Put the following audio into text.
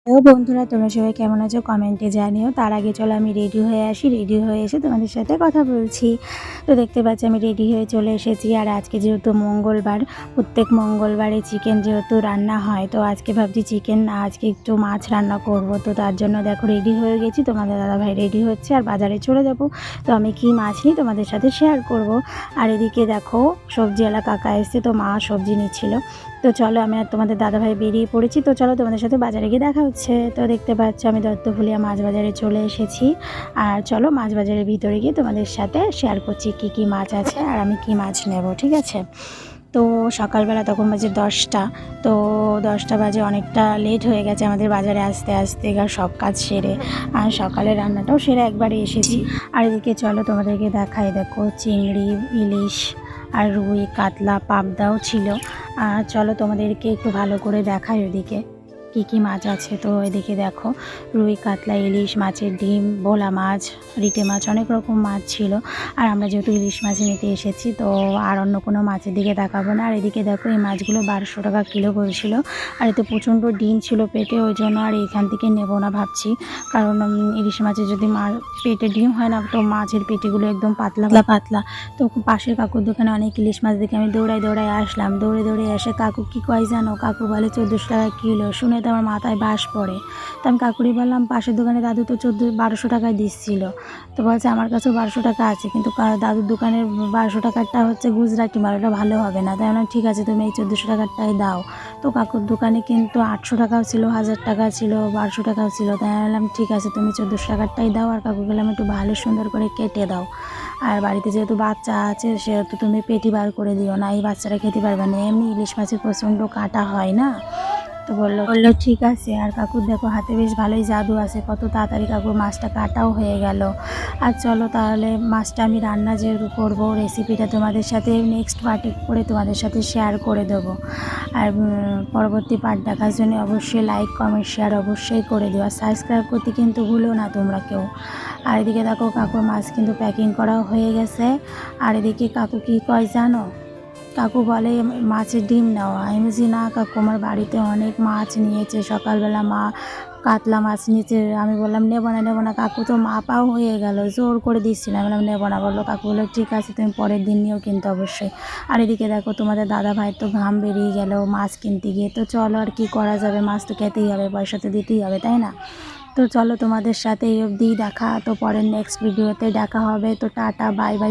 Hello বন্ধুরা, তোমরা সবাই কেমন আছো কমেন্টে জানিও। তার আগে চলো আমি রেডি হয়ে আসি। রেডি হয়ে এসে তোমাদের সাথে কথা বলছি। তো দেখতে পাচ্ছি আমি রেডি হয়ে চলে এসেছি। আর আজকে যেহেতু মঙ্গলবার, প্রত্যেক মঙ্গলবারে চিকেন যেহেতু রান্না হয়, তো আজকে ভাবছি চিকেন না, আজকে একটু মাছ রান্না করব। তো তার জন্য দেখো রেডি হয়ে গেছি। তোমাদের দাদাভাই রেডি হচ্ছে আর বাজারে চলে যাব। তো আমি কি মাছ নিই তোমাদের সাথে শেয়ার করব। আর এদিকে দেখো সবজিওয়ালা কাকা এসছে, তো মা সবজি নিচ্ছিল। তো চলো আমি আর তোমাদের দাদাভাই বেরিয়ে পড়েছি। তো চলো তোমাদের সাথে বাজারে গিয়ে দেখা হচ্ছে। তো দেখতে পাচ্ছ আমি দত্তফুলিয়া মাছ বাজারে চলে এসেছি। আর চলো মাছ বাজারের ভিতরে গিয়ে তোমাদের সাথে শেয়ার করছি কি কি মাছ আছে আর আমি কি মাছ নেব, ঠিক আছে। তো সকালবেলা তখন বাজে 10টা। তো 10টা বাজে, অনেকটা লেট হয়ে গেছে আমাদের বাজারে আসতে আসতে, আর সব কাজ সেরে আর সকালে রান্নাটাও সেরে একবারে এসেছি। আর এদিকে চলো তোমাদেরকে দেখাই, দেখো চিংড়ি, ইলিশ আর রুই, কাতলা, পাবদাও ছিল। আর চলো তোমাদেরকে একটু ভালো করে দেখাই ওদিকে কী কী মাছ আছে। তো এদিকে দেখো রুই, কাতলা, ইলিশ, মাছের ডিম, ভোলা মাছ, রিটে মাছ, অনেক রকম মাছ ছিল। আর আমরা যেহেতু ইলিশ মাছ নিতে এসেছি, তো আর অন্য কোনো মাছের দিকে তাকাবো না। আর এদিকে দেখো এই মাছগুলো 1200 টাকা কিলো বলছিল। আর এতে প্রচণ্ড ডিম ছিল পেটে, ওই জন্য আর এখান থেকে নেবো না ভাবছি। কারণ ইলিশ মাছের যদি পেটে ডিম হয় না, তো মাছের পেটিগুলো একদম পাতলা পাতলা। তো পাশের কাকুর দোকানে অনেক ইলিশ মাছ দেখে আমি দৌড়াই আসলাম। দৌড়ে এসে কাকু কী কয় জানো, কাকু বলে 1400 টাকা কিলো। শুনে তো আমার মাথায় বাস পড়ে। তো আমি কাকুরি বললাম পাশের দোকানে দাদু তো 1200 টাকায় দিচ্ছিল। তো বলছে আমার কাছেও 1200 টাকা আছে, কিন্তু দাদুর দোকানের 1200 টাকারটা হচ্ছে গুজরাটি মাল, ওটা ভালো হবে না। তাই বললাম ঠিক আছে তুমি এই 1400 টাকারটাই দাও। তো কাকুর দোকানে কিন্তু 800 টাকাও ছিল, 1000 টাকা ছিল, 1200 টাকাও ছিল। তাই বললাম ঠিক আছে তুমি 1400 টাকারটাই দাও। আর কাকু বললাম একটু ভালো সুন্দর করে কেটে দাও। আর বাড়িতে যেহেতু বাচ্চা আছে, সেহেতু তুমি পেটি বার করে দিও না, এই বাচ্চারা খেতে পারবে না, এমনি ইলিশ মাছের প্রচণ্ড কাটা হয় না। তো বললো ঠিক আছে। আর কাকুর দেখো হাতে বেশ ভালোই জাদু আছে, কত তাড়াতাড়ি কাকুর মাছটা কাটাও হয়ে গেল। আর চলো তাহলে মাছটা আমি রান্না যেহেতু করবো, রেসিপিটা তোমাদের সাথে নেক্সট পার্টে করে তোমাদের সাথে শেয়ার করে দেবো। আর পরবর্তী পার্ট দেখার জন্য অবশ্যই লাইক, কমেন্ট, শেয়ার অবশ্যই করে দিও। আর সাবস্ক্রাইব করতে কিন্তু ভুলো না তোমরা কেউ। আর এদিকে দেখো কাকুর মাছ কিন্তু প্যাকিং করাও হয়ে গেছে। আর এদিকে কাকু কী কয় জানো, কাকু বলে মাছের ডিম নেওয়া। আমি বলছি না কাকু, আমার বাড়িতে অনেক মাছ নিয়েছে, সকালবেলা মা কাতলা মাছ নিয়েছে। আমি বললাম নেবো না। কাকু তো মাপাও হয়ে গেল, জোর করে দিচ্ছিলাম, বললাম নেবো না। বললো কাকু বললো ঠিক আছে তুমি পরের দিন নিও কিন্তু অবশ্যই। আর এদিকে দেখো তোমাদের দাদা ভাই তো ঘাম বেরিয়ে গেল মাছ কিনতে গিয়ে। তো চলো আর কি করা যাবে, মাছ তো খেতেই হবে, পয়সা তো দিতেই হবে, তাই না। তো চলো তোমাদের সাথে এই অবধি দেখা, তো পরের নেক্সট ভিডিওতে দেখা হবে। তো টাটা, বাই বাই।